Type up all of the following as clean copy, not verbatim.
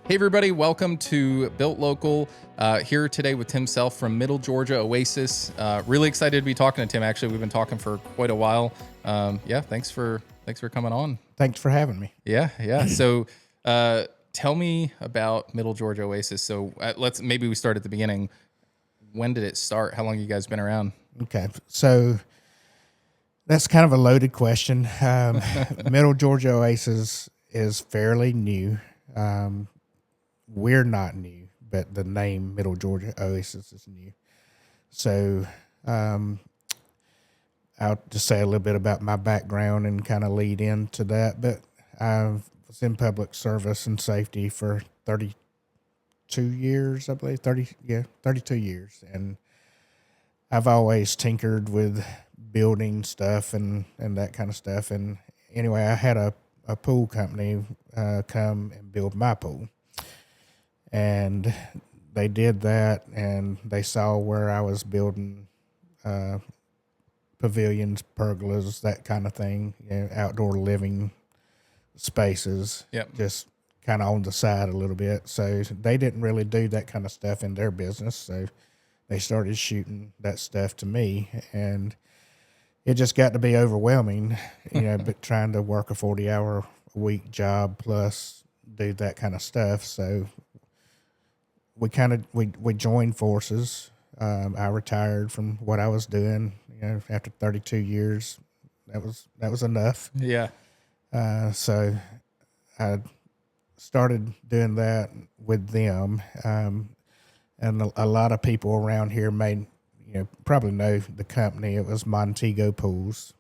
Hey everybody, welcome to Built Local. Here today with Tim Self from Middle Georgia Oasis. Really excited to be talking to Tim. Actually, we've been talking for quite a while. Thanks for coming on. Thanks for having me. Yeah. So, tell me about Middle Georgia Oasis. So, maybe we start at the beginning. When did it start? How long have you guys been around? Okay, so that's kind of a loaded question. Middle Georgia Oasis is fairly new. We're not new, but the name Middle Georgia Oasis is new. So I'll just say a little bit about my background and kind of lead into that. But I was in public service and safety for 32 years, I believe. 32 years. And I've always tinkered with building stuff and that kind of stuff. And anyway, I had a pool company come and build my pool. And they did that, and they saw where I was building pavilions, pergolas, that kind of thing, outdoor living spaces, just kind of on the side a little bit. So they didn't really do that kind of stuff in their business, so they started shooting that stuff to me, and it just got to be overwhelming, but trying to work a 40-hour-a-week job plus do that kind of stuff. So we joined forces. I retired from what I was doing, after 32 years. That was enough. Yeah. So I started doing that with them. And a lot of people around here probably know the company. It was Montego Pools.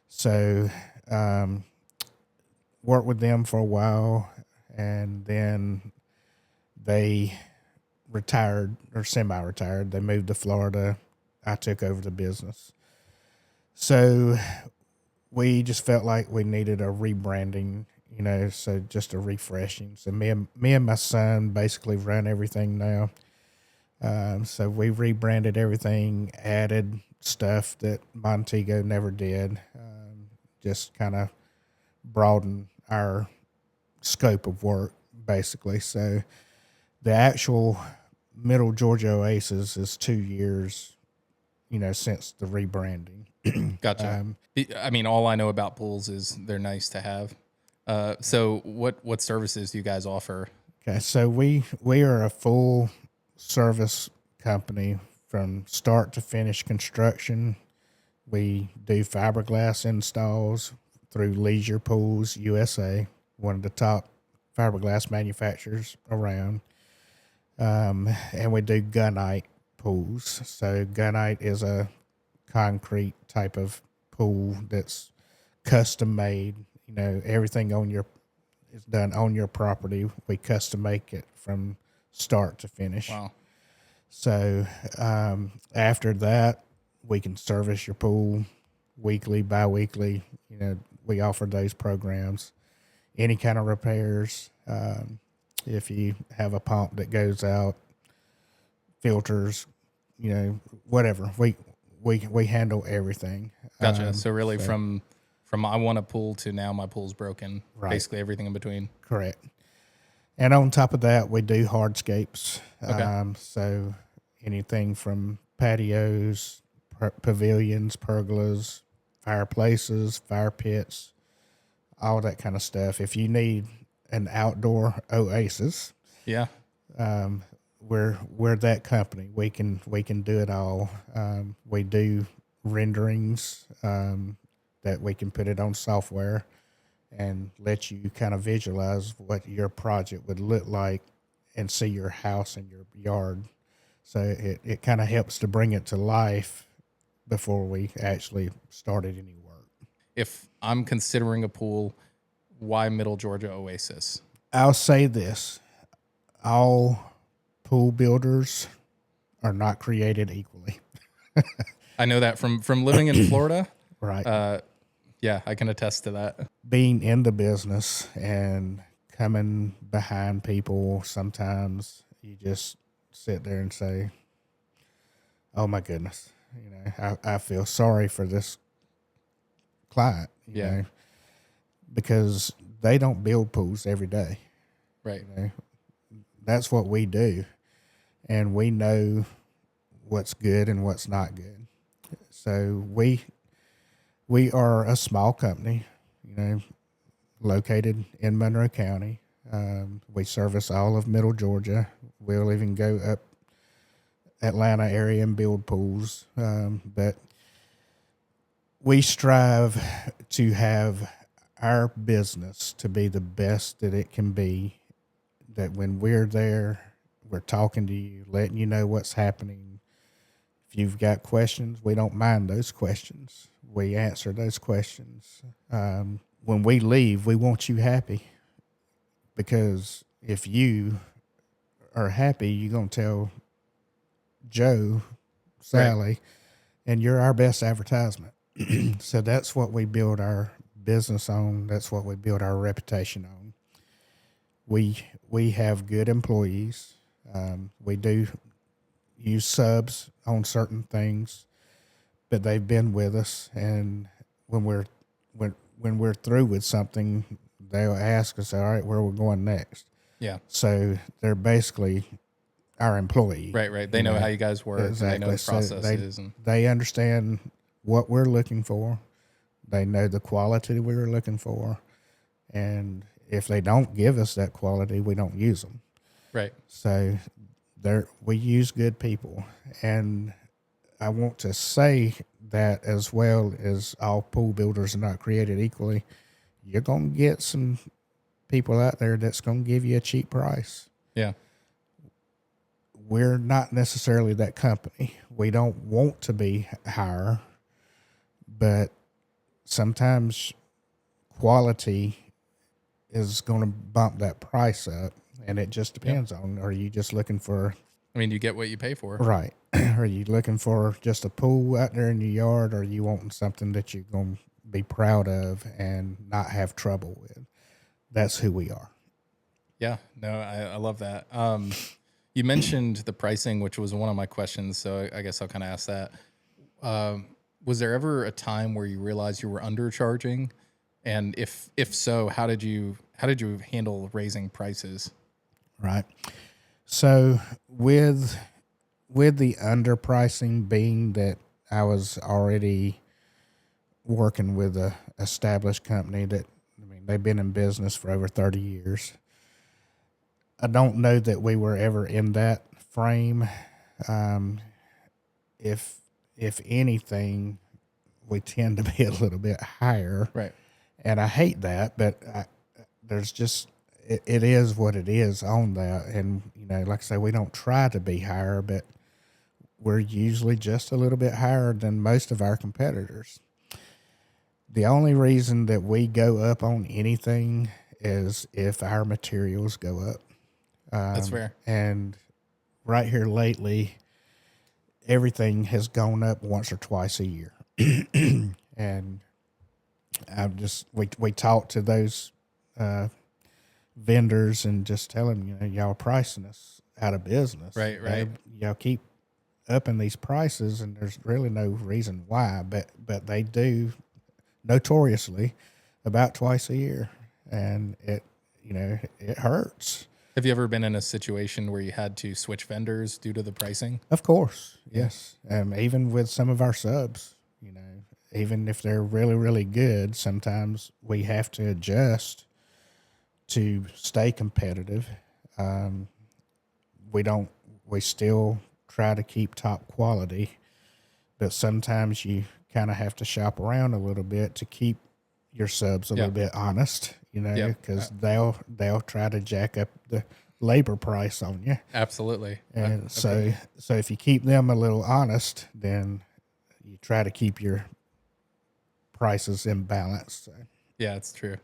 So worked with them for a while, and then they retired or semi-retired. They moved to Florida. I took over the business. So we just felt like we needed a rebranding, so just a refreshing. So me and my son basically run everything now. So we rebranded everything, added stuff that Montego never did, just kind of broaden our scope of work, basically. So the actual Middle Georgia Oasis is 2 years, since the rebranding. Gotcha. All I know about pools is they're nice to have. So what services do you guys offer? Okay, so we are a full service company from start to finish construction. We do fiberglass installs through Leisure Pools USA, one of the top fiberglass manufacturers around. And we do gunite pools. So gunite is a concrete type of pool that's custom made. Everything is done on your property. We custom make it from start to finish. Wow. So after that, we can service your pool weekly, bi-weekly. We offer those programs. Any kind of repairs. If you have a pump that goes out, filters, whatever, we handle everything. Gotcha. So really, from I want a pool to now my pool's broken. Right. Basically everything in between. Correct. And on top of that, we do hardscapes. Okay. So anything from patios, pavilions, pergolas, fireplaces, fire pits, all that kind of stuff. If you need an outdoor oasis, we're that company. We can do it all. We do renderings that we can put it on software and let you kind of visualize what your project would look like and see your house and your yard. So it kind of helps to bring it to life before we actually started any work. If I'm considering a pool, why Middle Georgia Oasis? I'll say this. All pool builders are not created equally. I know that from living in Florida. Right. I can attest to that. Being in the business and coming behind people, sometimes you just sit there and say, oh my goodness, I feel sorry for this client, you know, because they don't build pools every day. Right. that's what we do, and we know what's good and what's not good. So we are a small company, located in Monroe County. We service all of Middle Georgia. We'll even go up Atlanta area and build pools. But we strive to have our business to be the best that it can be, that when we're there, we're talking to you, letting you know what's happening. If you've got questions, we don't mind those questions. We answer those questions. When we leave, we want you happy, because if you are happy, you're going to tell Joe, Sally, right, and you're our best advertisement. So that's what we build our business on. That's what we build our reputation on. We have good employees. We do use subs on certain things, but they've been with us, and when we're through with something, they'll ask us, all right, where are we going next? Yeah. So they're basically our employee. Right. They know how you guys work. Exactly. And they know the processes. They understand what we're looking for. They know the quality we're looking for. And if they don't give us that quality, we don't use them. Right. So we use good people. And I want to say that, as well as all pool builders are not created equally, you're going to get some people out there that's going to give you a cheap price. Yeah. We're not necessarily that company. We don't want to be higher, but sometimes quality is going to bump that price up, and it just depends on, are you just looking for... I mean, you get what you pay for. Right. Are you looking for just a pool out there in your yard, or are you wanting something that you're going to be proud of and not have trouble with? That's who we are. Yeah. No, I love that. You mentioned the pricing, which was one of my questions, so I guess I'll kind of ask that. Was there ever a time where you realized you were undercharging? And if so, how did you handle raising prices? Right. So with the underpricing being that I was already working with a established company that, they've been in business for over 30 years. I don't know that we were ever in that frame. If anything, we tend to be a little bit higher. Right. And I hate that, but there's just, it is what it is on that. And, like I say, we don't try to be higher, but we're usually just a little bit higher than most of our competitors. The only reason that we go up on anything is if our materials go up. That's fair. And right here lately, everything has gone up once or twice a year. And we talk to those vendors and just tell them, y'all pricing us out of business. Right. Y'all keep upping these prices, and there's really no reason why, but they do notoriously about twice a year, and it hurts. Have you ever been in a situation where you had to switch vendors due to the pricing? Of course, yes. Even with some of our subs, even if they're really, really good, sometimes we have to adjust to stay competitive. We still try to keep top quality, but sometimes you kind of have to shop around a little bit to keep your subs a little bit honest, because they'll try to jack up the labor price on you. Absolutely. And so if you keep them a little honest, then you try to keep your prices in balance. So. Yeah, it's true.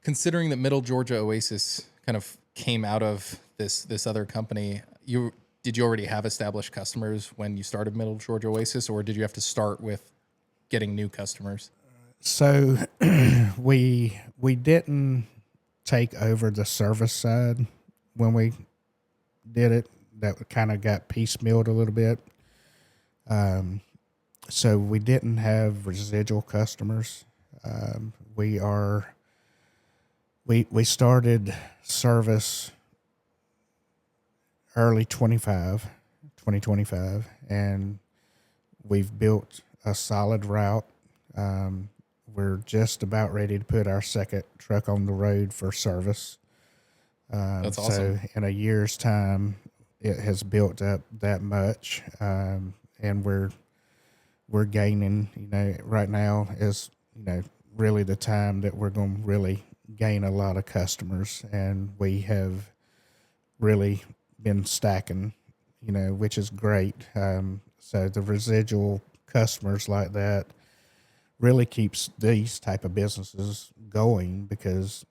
Considering that Middle Georgia Oasis kind of came out of this other company, did you already have established customers when you started Middle Georgia Oasis, or did you have to start with getting new customers? So we didn't take over the service side when we did it. That kind of got piecemealed a little bit. So we didn't have residual customers. We started service early 2025, and we've built a solid route. We're just about ready to put our second truck on the road for service. That's So awesome. in a year's time, it has built up that much, and we're gaining. Right now is really the time that we're going to really gain a lot of customers, and we have really been stacking, which is great. So the residual customers like that really keeps these type of businesses going, because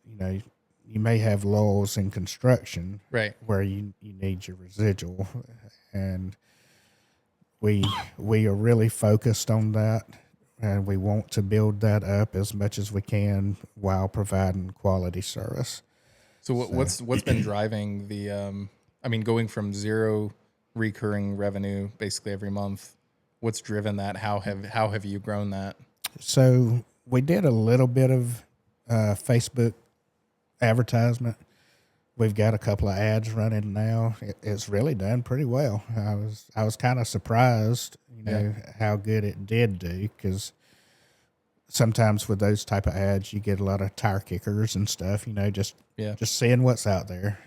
you may have lulls in construction Right. where you need your residual, and we are really focused on that, and we want to build that up as much as we can while providing quality service. So So what's been driving the I mean, going from zero recurring revenue basically every month, what's driven that? How have you grown that? So we did a little bit of Facebook advertisement. We've got a couple of ads running now. It's really done pretty well. I was kind of surprised, Yeah. how good it did do, because sometimes with those type of ads, you get a lot of tire kickers and stuff. Yeah. Just seeing what's out there,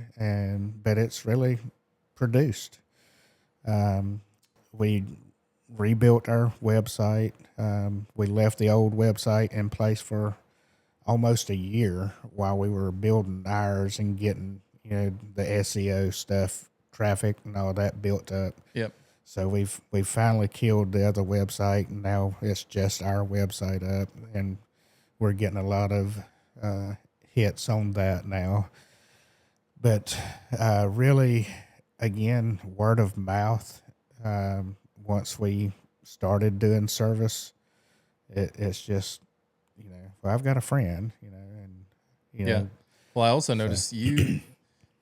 but it's really produced. We rebuilt our website. We left the old website in place for almost a year while we were building ours and getting the SEO stuff, traffic, and all that built up. Yep. So we've finally killed the other website, and now it's just our website up, and we're getting a lot of hits on that now. But really, again, word of mouth. Once we started doing service, it's just well, I've got a friend, and Yeah. Well, I also so noticed you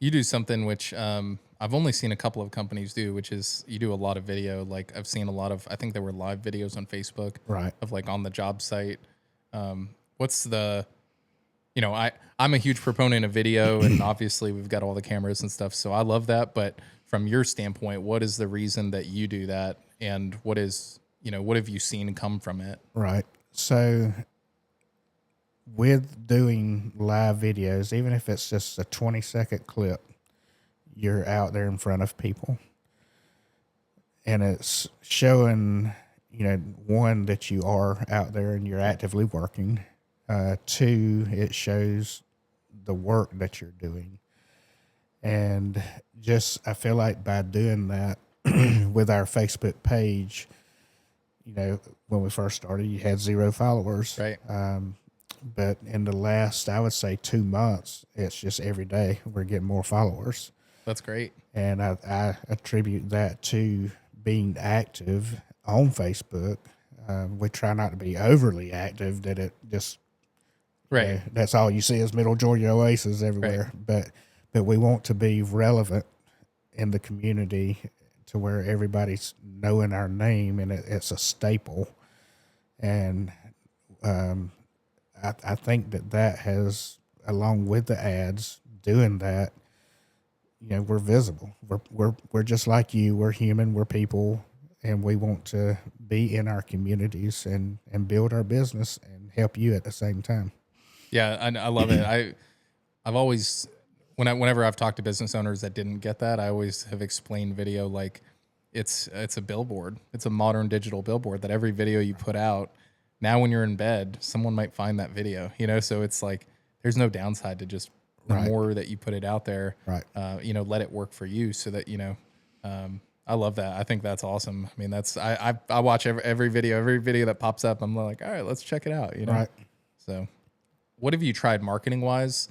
do something which I've only seen a couple of companies do, which is you do a lot of video. Like I've seen a lot of, I think there were live videos on Facebook right, of like on the job site. What's the, I'm a huge proponent of video, and obviously we've got all the cameras and stuff, so I love that. But from your standpoint, what is the reason that you do that, and what have you seen come from it? right. So with doing live videos, even if it's just a 20-second clip, you're out there in front of people, and it's showing, one, that you are out there and you're actively working. Two, it shows the work that you're doing. And just, I feel like by doing that with our Facebook page, when we first started, you had 0 followers. Right. But in the last, I would say 2 months, it's just every day we're getting more followers. That's great. And I attribute that to being active on Facebook. We try not to be overly active, that it just, Right. that's all you see is Middle Georgia Oasis everywhere. But we want to be relevant in the community to where everybody's knowing our name, and it's a staple. And I think that has, along with the ads, doing that, we're visible. We're just like you. We're human. We're people, and we want to be in our communities and build our business and help you at the same time. Yeah, I love it. I've always whenever I've talked to business owners that didn't get that, I always have explained video like it's a billboard. It's a modern digital billboard that every video you put out, now when you're in bed, someone might find that video, so it's like there's no downside to just the Right. more that you put it out there, Right. let it work for you so that, I love that. I think that's awesome. I mean, that's, I watch every video that pops up. I'm like, all right, let's check it out, Right. So what have you tried marketing wise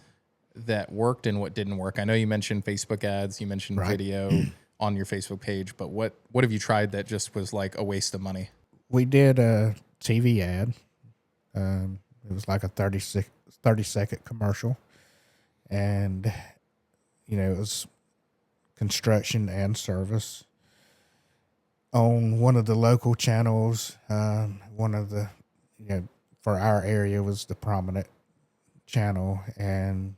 that worked and what didn't work? I know you mentioned Facebook ads, you mentioned Right. video on your Facebook page, but what have you tried that just was like a waste of money? We did a TV ad. It was like a 30-second commercial. And, it was construction and service. On one of the local channels, one of the, for our area was the prominent channel, and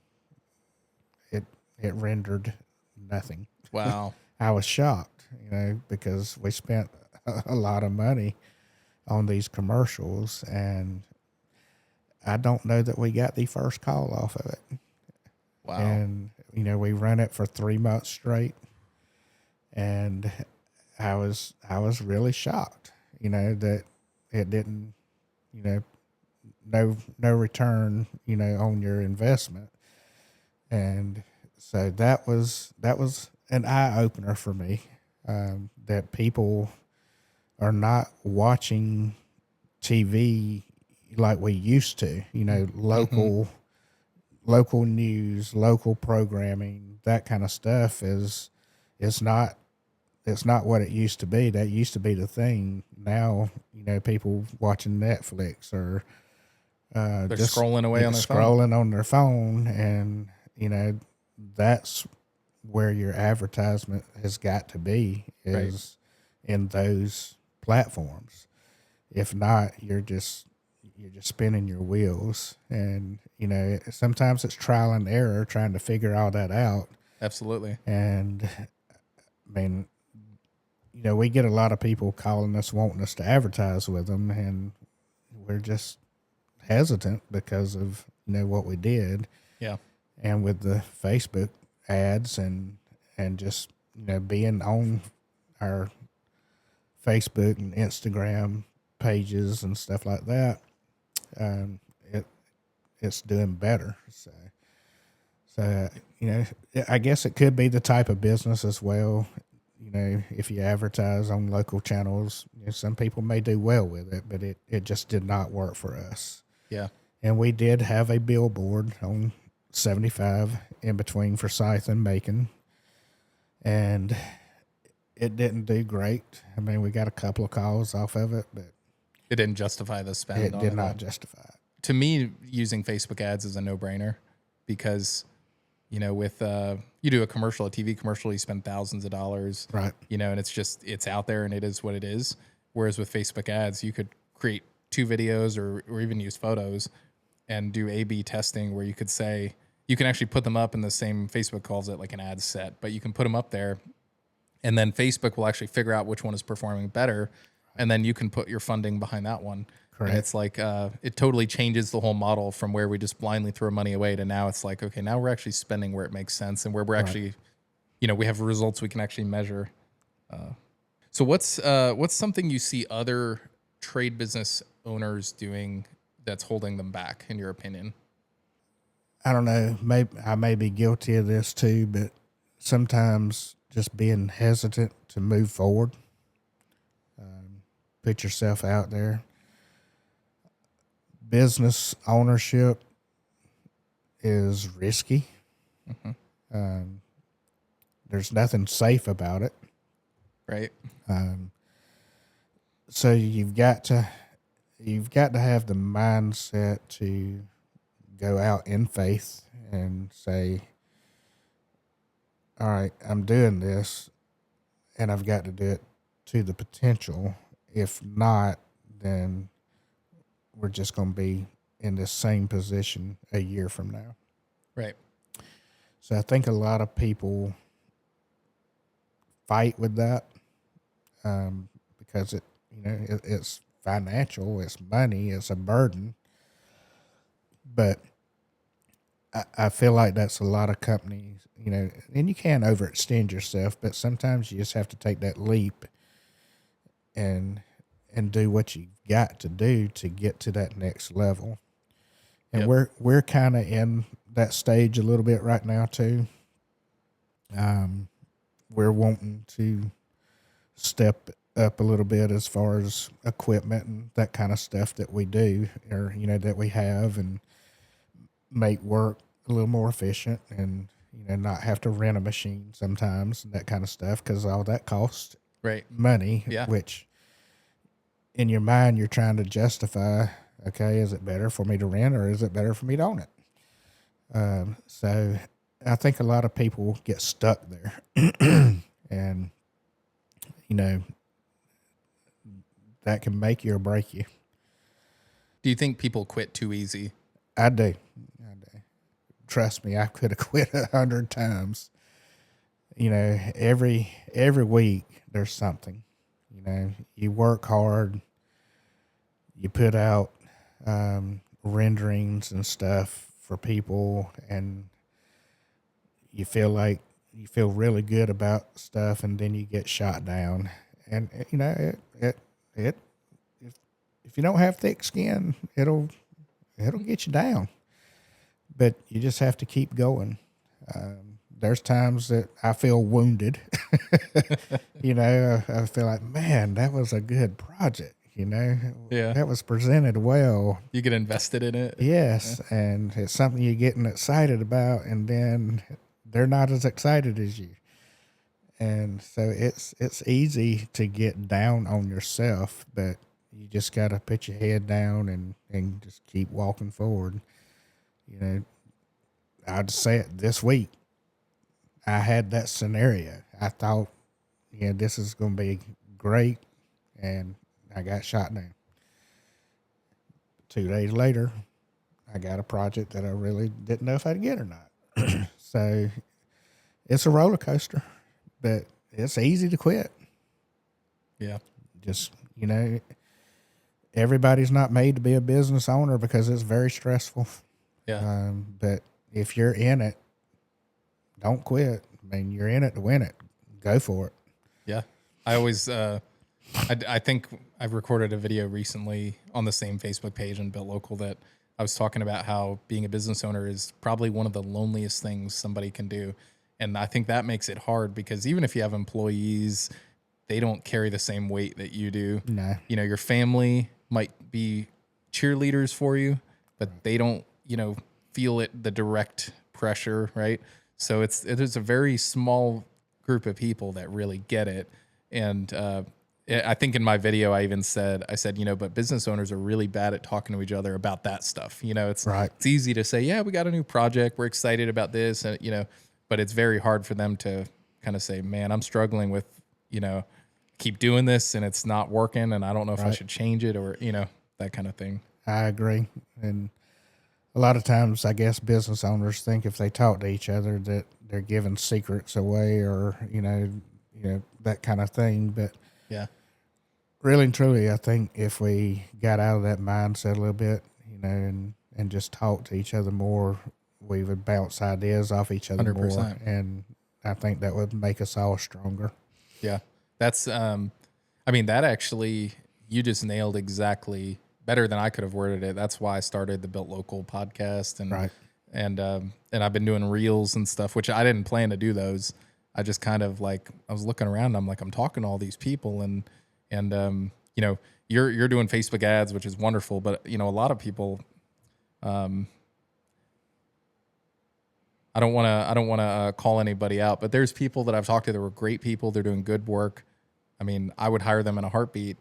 it rendered nothing. Wow. I was shocked, because we spent a lot of money on these commercials, and I don't know that we got the first call off of it. Wow. And we ran it for 3 months straight, and I was really shocked, that it didn't, you know, no return, on your investment. And so that was an eye opener for me, that people are not watching TV like we used to. Mm-hmm. Local news, local programming, that kind of stuff is not it's not what it used to be. That used to be the thing. Now, people watching Netflix or They're just scrolling away on their phone. scrolling on their phone, and that's where your advertisement has got to be, Right. is in those platforms. If not, you're just spinning your wheels, and sometimes it's trial and error trying to figure all that out. Absolutely. And I mean, we get a lot of people calling us wanting us to advertise with them, and we're just hesitant because of what we did, Yeah. and with the Facebook ads, and just being on our Facebook and Instagram pages and stuff like that, um, it it's doing better. So I guess it could be the type of business as well. If you advertise on local channels, some people may do well with it, but it just did not work for us. Yeah. And we did have a billboard on 75 in between Forsyth and Macon, and it didn't do great. I mean, we got a couple of calls off of it, but It didn't justify the spend it on did it not all. justify it. To me, using Facebook ads is a no-brainer because, with you do a commercial, a TV commercial, you spend thousands of dollars, Right. and it's out there and it is what it is. Whereas with Facebook ads, you could create 2 videos or even use photos and do A/B testing where you could say you can actually put them up in the same. Facebook calls it like an ad set, but you can put them up there, and then Facebook will actually figure out which one is performing better, and then you can put your funding behind that one. And Correct. it's like it totally changes the whole model from where we just blindly throw money away to now it's like, okay, now we're actually spending where it makes sense and where we're Right. actually, we have results we can actually measure. So what's something you see other trade business owners doing that's holding them back, in your opinion? I don't know. Maybe I may be guilty of this too, but sometimes just being hesitant to move forward, put yourself out there. Business ownership is risky. Mm-hmm. Um, there's nothing safe about it. Right. So you've got to have the mindset to go out in faith and say, all right, I'm doing this, and I've got to do it to the potential. If not, then we're just going to be in the same position a year from now. Right. So I think a lot of people fight with that, because it's financial, it's money, it's a burden. But I feel like that's a lot of companies, and you can overextend yourself, but sometimes you just have to take that leap and do what you've got to do to get to that next level. And Yep. we're kind of in that stage a little bit right now too. We're wanting to step up a little bit as far as equipment and that kind of stuff that we do, or that we have, and make work a little more efficient, and not have to rent a machine sometimes and that kind of stuff, because all that costs Right. money, Yeah. which in your mind you're trying to justify. Okay, is it better for me to rent, or is it better for me to own it? So I think a lot of people get stuck there, and you know that can make you or break you. Do you think people quit too easy? I do. Trust me, I could have quit 100 times, You know, every week there's something. You know, you work hard, you put out renderings and stuff for people, and you feel really good about stuff, and then you get shot down. And you know, it if you don't have thick skin, it'll get you down. But you just have to keep going. There's times that I feel wounded. You know, I feel like, man, that was a good project. You know, Yeah. that was presented well. You get invested in it. Yes, and it's something you're getting excited about, and then they're not as excited as you. And so it's easy to get down on yourself, but you just got to put your head down and just keep walking forward. You know, I'd say it this week. I had that scenario. I thought, yeah, this is going to be great, and I got shot down. 2 days later, I got a project that I really didn't know if I'd get or not. So it's a roller coaster, but it's easy to quit. Yeah. Just, you know, everybody's not made to be a business owner because it's very stressful. Yeah. But if you're in it, don't quit. I mean, you're in it to win it. Go for it. Yeah. I always, I think I've recorded a video recently on the same Facebook page and Built Local that I was talking about how being a business owner is probably one of the loneliest things somebody can do. And I think that makes it hard because even if you have employees, they don't carry the same weight that you do. No. You know, your family might be cheerleaders for you, but they don't, you know, feel it, the direct pressure, right? So it is a very small group of people that really get it. And I think in my video, I said, you know, but business owners are really bad at talking to each other about that stuff. You know, it's easy to say, yeah, we got a new project. We're excited about this. And, you know, but it's very hard for them to kind of say, man, I'm struggling with, you know, keep doing this and it's not working. And I don't know if I should change it or, you know, that kind of thing. I agree. And a lot of times, I guess business owners think if they talk to each other that they're giving secrets away or, you know, that kind of thing. But yeah, really and truly, I think if we got out of that mindset a little bit, you know, and just talk to each other more, we would bounce ideas off each other 100%. more. And I think that would make us all stronger. Yeah. That's, I mean, that actually, you just nailed exactly better than I could have worded it. That's why I started the Built Local podcast and I've been doing reels and stuff, which I didn't plan to do those. I just kind of like, I was looking around and I'm like, I'm talking to all these people and you know, you're doing Facebook ads, which is wonderful, but you know, a lot of people, I don't want to call anybody out, but there's people that I've talked to that were great people. They're doing good work. I mean, I would hire them in a heartbeat,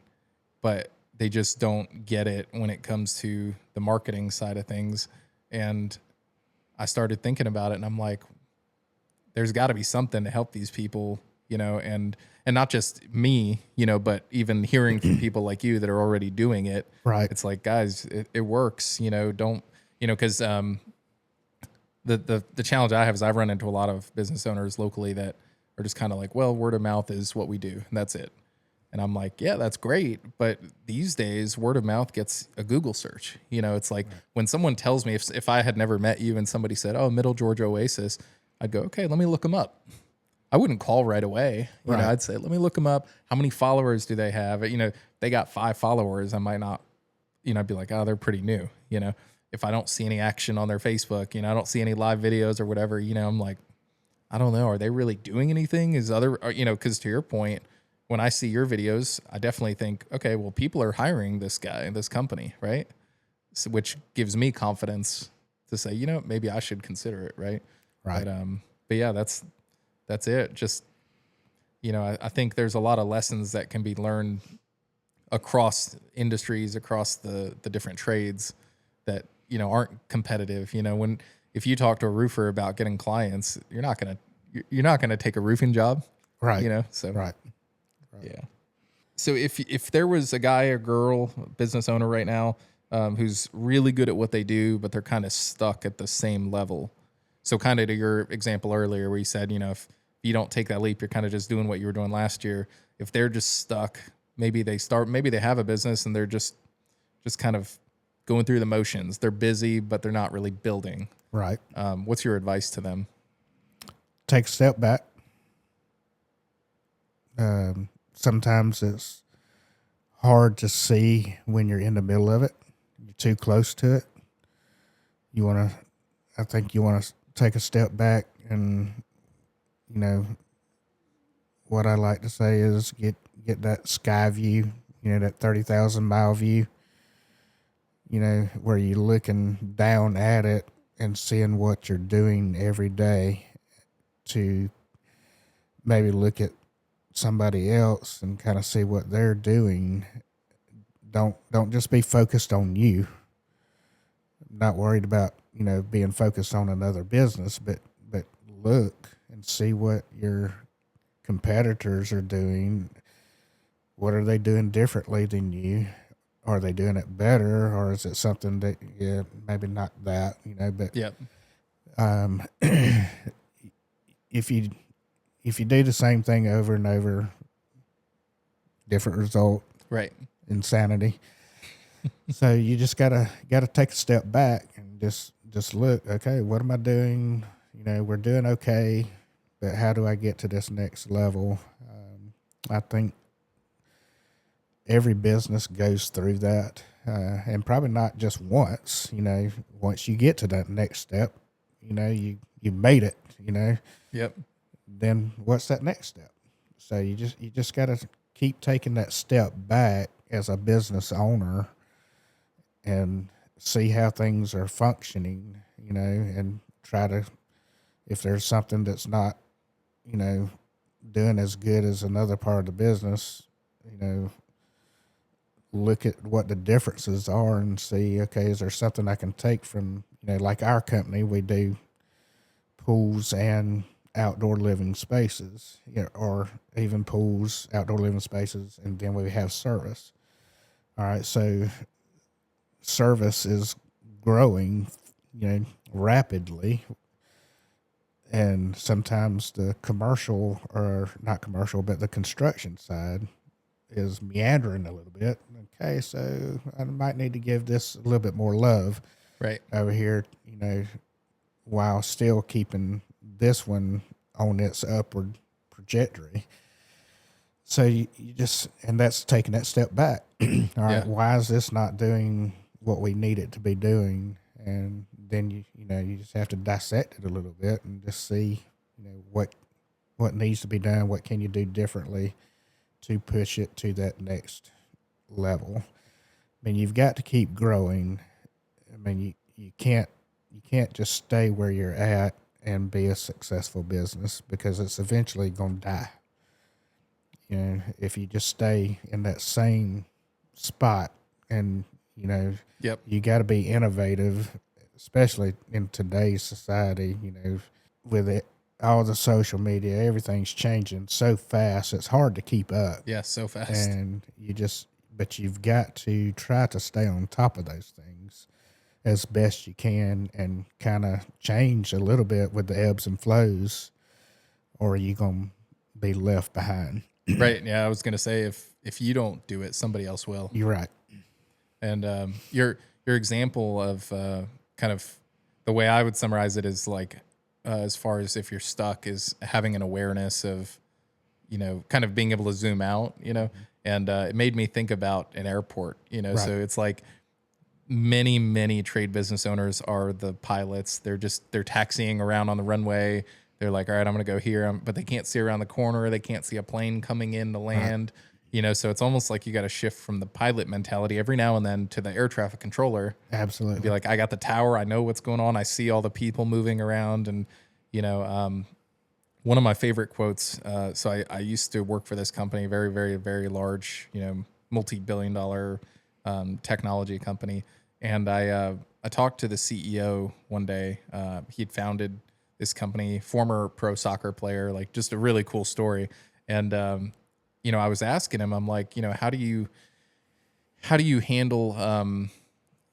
but they just don't get it when it comes to the marketing side of things. And I started thinking about it and I'm like, there's got to be something to help these people, you know, and not just me, you know, but even hearing from people like you that are already doing it. Right. It's like, guys, it works, you know, don't, you know, because the challenge I have is I've run into a lot of business owners locally that are just kind of like, well, word of mouth is what we do, and that's it. And I'm like, yeah, that's great. But these days, word of mouth gets a Google search. You know, it's like when someone tells me, if I had never met you and somebody said, oh, Middle Georgia Oasis, I'd go, okay, let me look them up. I wouldn't call right away. You know, I'd say, let me look them up. How many followers do they have? You know, they got 5 followers. I might not, you know, I'd be like, oh, they're pretty new. You know, if I don't see any action on their Facebook, you know, I don't see any live videos or whatever, you know, I'm like, I don't know. Are they really doing anything? Is other, you know, because to your point, when I see your videos, I definitely think, okay, well, people are hiring this guy, this company, right? So, which gives me confidence to say, you know, maybe I should consider it, right? Right. But yeah, that's it. Just, you know, I think there's a lot of lessons that can be learned across industries, across the different trades that, you know, aren't competitive. You know, if you talk to a roofer about getting clients, you're not gonna take a roofing job, Right. You know, so Right. yeah. So if there was a guy or girl, business owner right now, who's really good at what they do, but they're kind of stuck at the same level. So kind of to your example earlier where you said, you know, if you don't take that leap, you're kind of just doing what you were doing last year. If they're just stuck, maybe they have a business and they're just kind of going through the motions. They're busy, but they're not really building. Right. What's your advice to them? Take a step back. Sometimes it's hard to see when you're in the middle of it. You're too close to it. I think you want to take a step back and, what I like to say is get that sky view, that 30,000 mile view, where you're looking down at it and seeing what you're doing every day, to maybe look at somebody else and kind of see what they're doing. Don't just be focused on you. Not worried about, being focused on another business, but look and see what your competitors are doing. What are they doing differently than you? Are they doing it better, or is it something that, maybe not that, but Yep. If you do the same thing over and over, different result, Right. insanity. So you just gotta take a step back and just look. Okay, what am I doing? We're doing okay, but how do I get to this next level? I think every business goes through that, and probably not just once. Once you get to that next step, you made it. Yep. Then what's that next step? So you just got to keep taking that step back as a business owner and see how things are functioning, and try to, if there's something that's not, doing as good as another part of the business, look at what the differences are and see, okay, is there something I can take from, like our company, we do pools and outdoor living spaces, or even pools, outdoor living spaces, and then we have service. All right, so service is growing, rapidly, and sometimes the commercial, or not commercial, but the construction side is meandering a little bit. Okay, so I might need to give this a little bit more love Right. over here, while still keeping this one on its upward trajectory. So you just, and that's taking that step back. All right, Yeah. why is this not doing what we need it to be doing? And then you just have to dissect it a little bit and just see, what needs to be done, what can you do differently to push it to that next level. I mean, you've got to keep growing. I mean, you can't just stay where you're at and be a successful business, because it's eventually going to die. If you just stay in that same spot, and, Yep. you got to be innovative, especially in today's society, with it, all the social media, everything's changing so fast. It's hard to keep up. Yeah. So fast. And but you've got to try to stay on top of those things as best you can, and kind of change a little bit with the ebbs and flows, or you're going to be left behind. Right. Yeah. I was going to say, if you don't do it, somebody else will. You're right. And your example of kind of the way I would summarize it is like, as far as if you're stuck, is having an awareness of, kind of being able to zoom out, and it made me think about an airport, Right. So it's like many trade business owners are the pilots. They're taxiing around on the runway. They're like, all right, I'm going to go here, but they can't see around the corner. They can't see a plane coming in to land. So it's almost like you got to shift from the pilot mentality every now and then to the air traffic controller. Absolutely. Be like, I got the tower. I know what's going on. I see all the people moving around. And, one of my favorite quotes. So I used to work for this company, very, very, very large, multi-billion-dollar technology company. And I talked to the CEO one day. He'd founded this company, former pro soccer player, like just a really cool story. And, I was asking him, I'm like, how do you handle,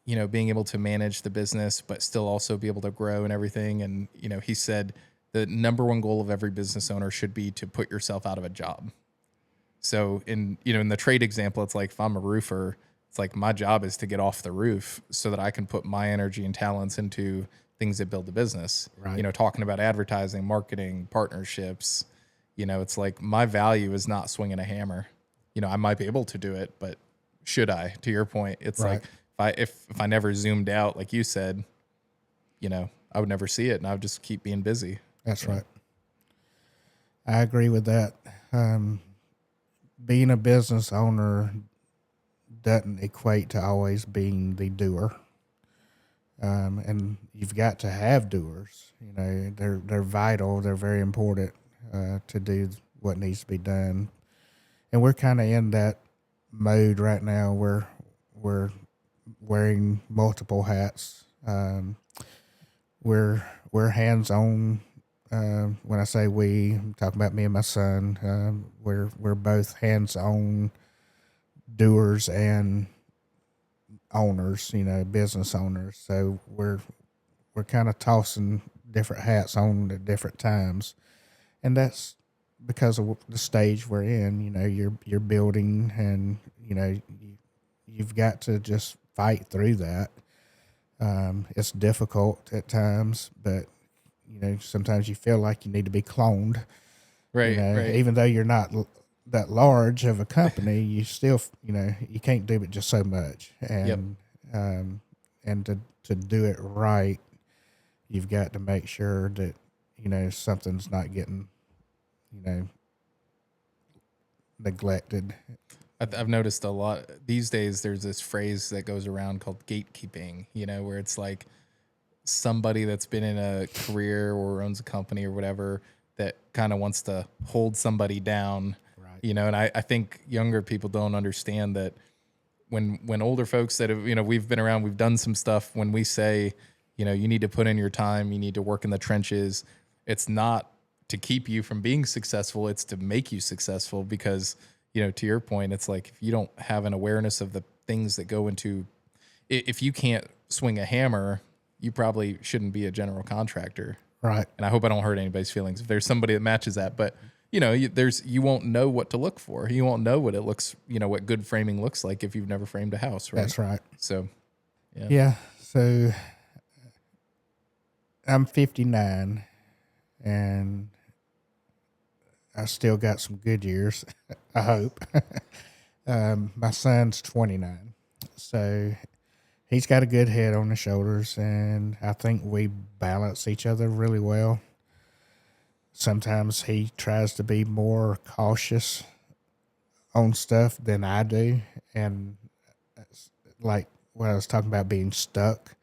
being able to manage the business, but still also be able to grow and everything? And, he said, the number one goal of every business owner should be to put yourself out of a job. So in the trade example, it's like if I'm a roofer, it's like my job is to get off the roof so that I can put my energy and talents into things that build the business. Right. Talking about advertising, marketing, partnerships. It's like my value is not swinging a hammer. I might be able to do it, but should I? To your point, it's Right. like if I never zoomed out, like you said, I would never see it, and I would just keep being busy. That's right. I agree with that. Being a business owner doesn't equate to always being the doer. And you've got to have doers. They're vital. They're very important to do what needs to be done. And we're kind of in that mode right now where we're wearing multiple hats. We're hands-on. When I say we, I'm talking about me and my son. We're both hands-on doers and owners, business owners. So we're kind of tossing different hats on at different times, and that's because of the stage we're in. You're building, and you've got to just fight through that. It's difficult at times, but sometimes you feel like you need to be cloned. Right. Right. Even though you're not that large of a company, you still, you can't do it just so much. And, and to do it right, you've got to make sure that, something's not getting, neglected. I've noticed a lot these days. There's this phrase that goes around called gatekeeping, where it's like somebody that's been in a career or owns a company or whatever that kind of wants to hold somebody down, Right. And I think younger people don't understand that when older folks that have, we've been around, we've done some stuff, when we say, you need to put in your time, you need to work in the trenches, it's not to keep you from being successful, it's to make you successful. Because, to your point, it's like if you don't have an awareness of the things that go into, if you can't swing a hammer, you probably shouldn't be a general contractor. Right. And I hope I don't hurt anybody's feelings if there's somebody that matches that. But, you won't know what to look for. You won't know what it looks, what good framing looks like if you've never framed a house, right? That's right. So, yeah. Yeah. So I'm 59, and I still got some good years, I hope. My son's 29, so he's got a good head on his shoulders, and I think we balance each other really well. Sometimes he tries to be more cautious on stuff than I do, and like when I was talking about being stuck,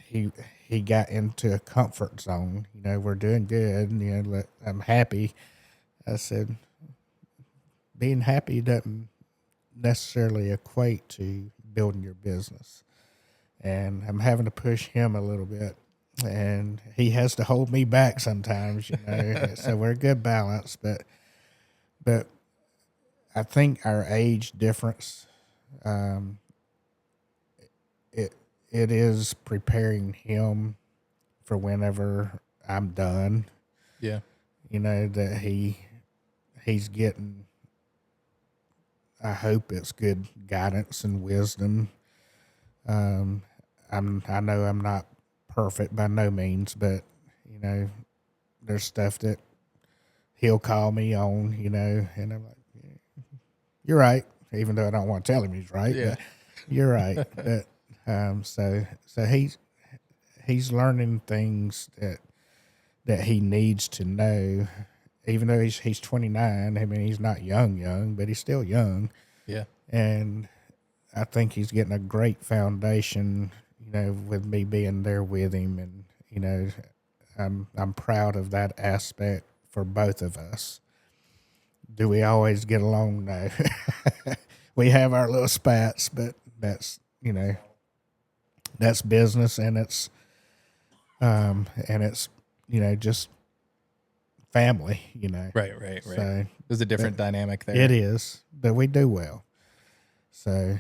he got into a comfort zone. We're doing good, and I'm happy. I said, being happy doesn't necessarily equate to building your business. And I'm having to push him a little bit, and he has to hold me back sometimes, so we're a good balance, but I think our age difference, it is preparing him for whenever I'm done. Yeah. That he's getting, I hope it's good guidance and wisdom. I know I'm not perfect by no means, but there's stuff that he'll call me on, and I'm like, yeah, you're right, even though I don't want to tell him he's right. Yeah. But you're right. But so he's learning things that he needs to know, even though he's 29. I mean, he's not young, but he's still young. Yeah. And I think he's getting a great foundation, with me being there with him, and I'm proud of that aspect for both of us. Do we always get along? No. We have our little spats, but that's business, and it's just family, Right. So There's a different dynamic there. it is, but we do well. So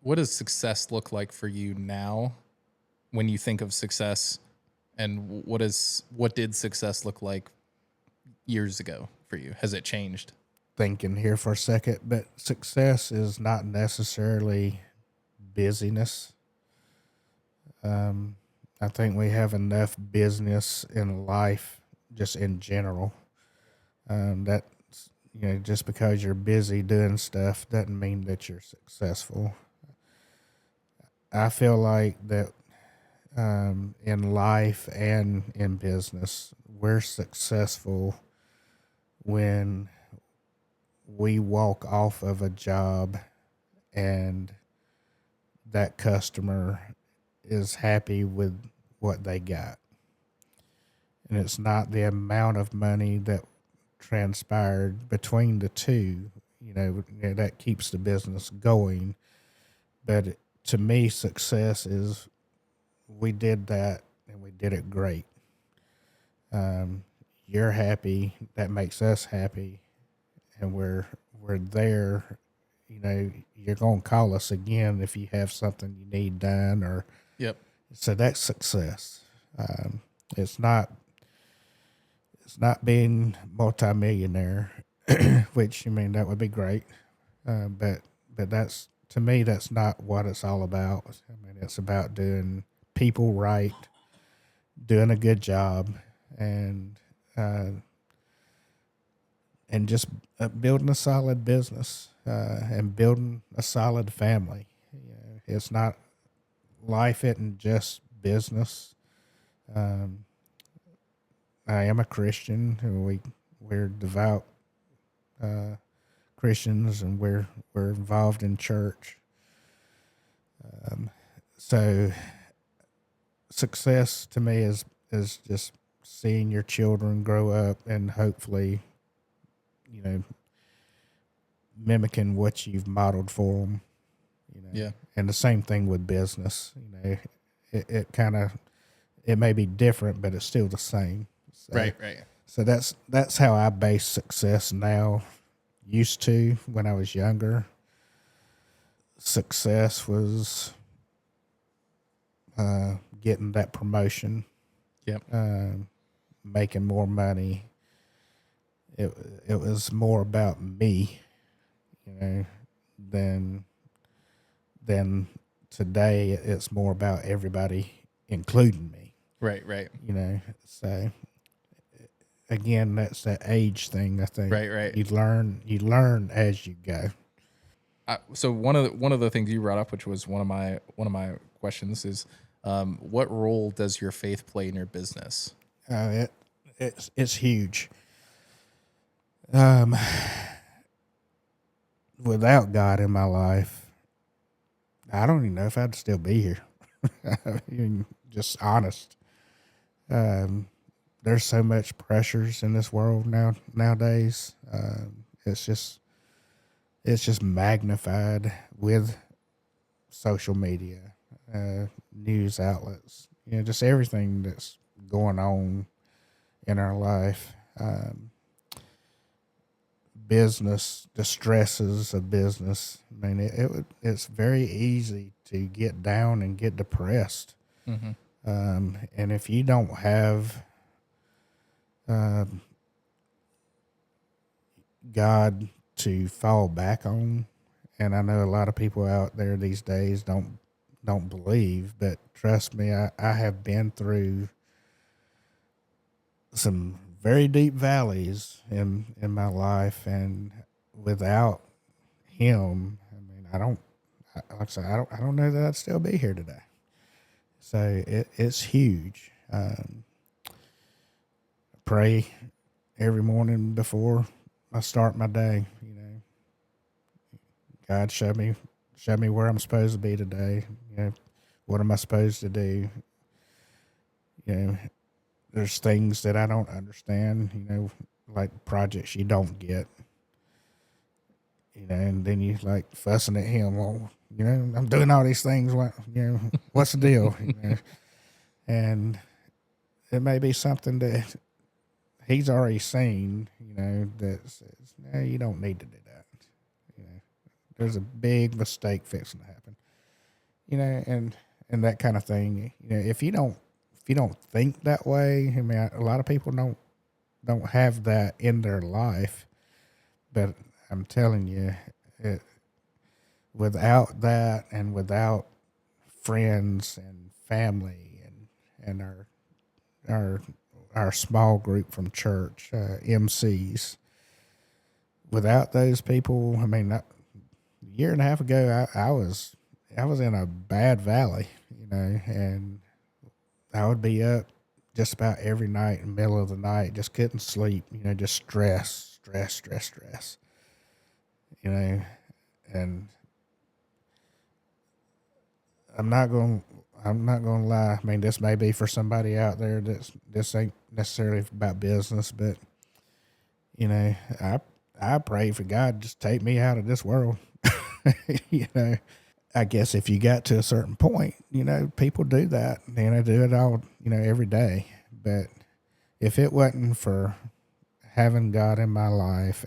What does success look like for you now when you think of success And what did success look like years ago for you? Has it changed? Thinking here for a second, but success is not necessarily busyness. I think we have enough business in life, just in general. That just because you're busy doing stuff doesn't mean that you're successful. I feel like that in life and in business, we're successful when we walk off of a job and that customer is happy with what they got. And it's not the amount of money that transpired between the two, that keeps the business going. But to me, success is we did that and we did it great. You're happy, that makes us happy, and we're there. You're gonna call us again if you have something you need done, or Yep. so that's success. It's not being multimillionaire, which that would be great, but that's to me that's not what it's all about. It's about doing people right, doing a good job, and uh, just building a solid business and building a solid family. It's not life isn't just business. Um, I am a Christian. We're devout Christians, and we're involved in church. So success to me is just seeing your children grow up and hopefully, mimicking what you've modeled for them. Yeah. And the same thing with business. It kind of it may be different, but it's still the same. So, Right. Right. So that's how I base success now. Used to when I was younger, success was getting that promotion, Yep. making more money. It was more about me, than today. It's more about everybody, including me. Right. Right. So again, that's that age thing. I think Right. Right. you learn as you go. So one of the things you brought up, which was one of my questions, is what role does your faith play in your business? It's huge. Without God in my life, I don't even know if I'd still be here. Just honest. There's so much pressures in this world nowadays. It's just magnified with social media, news outlets, just everything that's going on in our life. Business, the stresses of business. It's very easy to get down and get depressed. Mm-hmm. And if you don't have God to fall back on, and I know a lot of people out there these days don't believe, but trust me, I have been through some very deep valleys in my life, and without him, like I said, I don't know that I'd still be here today. So it's huge. Pray every morning before I start my day. God, show me where I'm supposed to be today. What am I supposed to do? There's things that I don't understand. Like projects you don't get. And then you like fussing at him. Well, I'm doing all these things. What's the deal? And it may be something that he's already seen, that says, no, you don't need to do that. There's a big mistake fixing to happen, and that kind of thing. If you don't you don't think that way, I mean, a lot of people don't have that in their life. But I'm telling you, without that and without friends and family and our our small group from church, MCs, without those people, I mean, a year and a half ago, I was in a bad valley, and I would be up just about every night in the middle of the night, just couldn't sleep, just stress, and I'm not going to lie. I mean, this may be for somebody out there this ain't necessarily about business, but you know, I pray for God just take me out of this world. you know, I guess if you got to a certain point, people do that. And I do it all, every day. But if it wasn't for having God in my life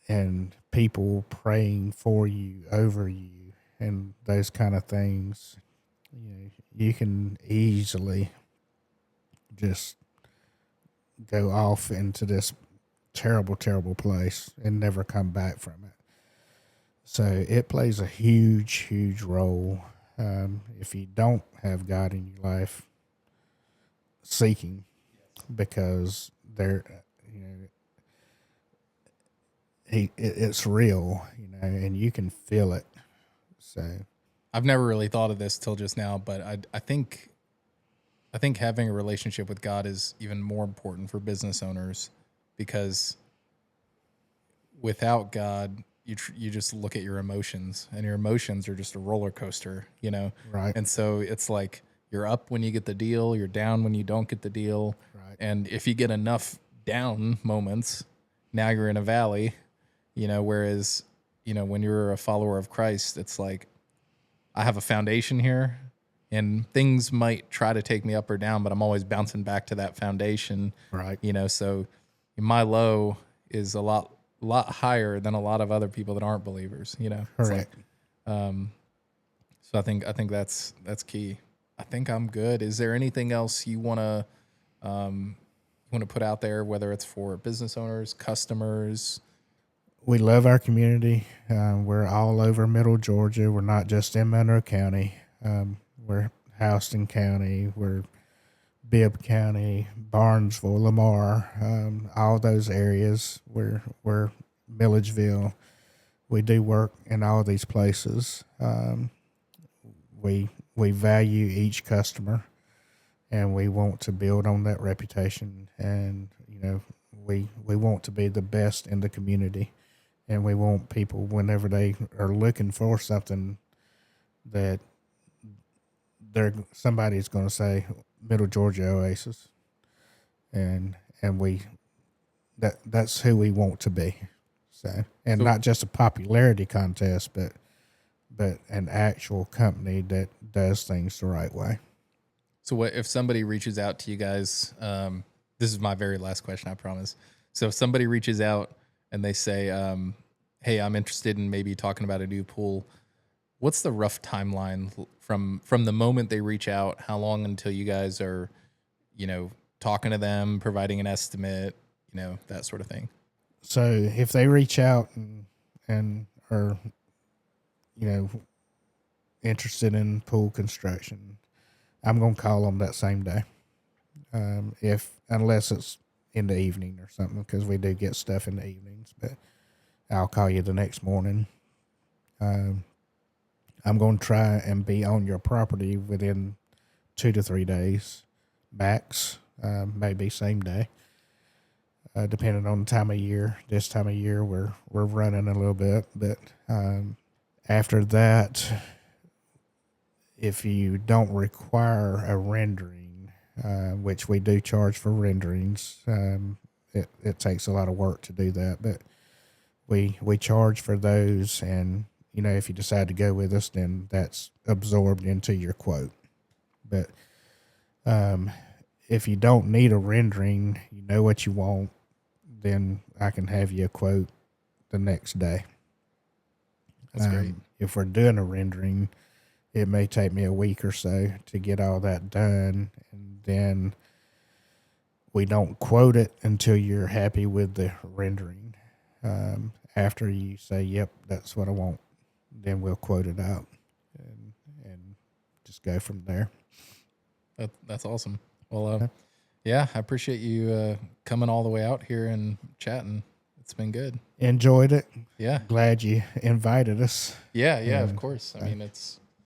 and people praying for you, over you, and those kind of things, you can easily just go off into this terrible, terrible place and never come back from it. So it plays a huge, huge role. If you don't have God in your life, seeking, because it's real, and you can feel it. So I've never really thought of this till just now, but I think having a relationship with God is even more important for business owners, because without God, you just look at your emotions, and your emotions are just a roller coaster, Right. And so it's like you're up when you get the deal, you're down when you don't get the deal. Right. And if you get enough down moments, now you're in a valley, whereas, when you're a follower of Christ, it's like, I have a foundation here, and things might try to take me up or down, but I'm always bouncing back to that foundation. Right. So my low is a lot higher than a lot of other people that aren't believers, Correct. So I think that's key. I think I'm good. Is there anything else you want to put out there, whether it's for business owners, customers? We love our community. We're all over Middle Georgia. We're not just in Monroe County. We're Houston County. We're Bibb County, Barnesville, Lamar, all those areas. We're Milledgeville. We do work in all these places. We value each customer, and we want to build on that reputation. And we want to be the best in the community. And we want people, whenever they are looking for something, that somebody's going to say Middle Georgia Oasis, and that's who we want to be. So, and not just a popularity contest, but an actual company that does things the right way. So what if somebody reaches out to you guys? This is my very last question, I promise. So if somebody reaches out and they say, hey, I'm interested in maybe talking about a new pool, what's the rough timeline from the moment they reach out? How long until you guys are, talking to them, providing an estimate, that sort of thing? So if they reach out and are, interested in pool construction, I'm going to call them that same day. Unless it's in the evening or something, because we do get stuff in the evenings, but I'll call you the next morning. I'm going to try and be on your property within 2 to 3 days, max, maybe same day, depending on the time of year. This time of year, we're running a little bit, but after that, if you don't require a rendering, which we do charge for renderings, it takes a lot of work to do that, but we charge for those, and if you decide to go with us, then that's absorbed into your quote. But if you don't need a rendering, you know what you want, then I can have you a quote the next day. That's great. If we're doing a rendering, it may take me a week or so to get all that done, and then we don't quote it until you're happy with the rendering. After you say, "Yep, that's what I want," then we'll quote it out and just go from there. That's awesome. Well, yeah, I appreciate you coming all the way out here and chatting. It's been good. Enjoyed it. Yeah. Glad you invited us. Yeah, of course. I mean, it's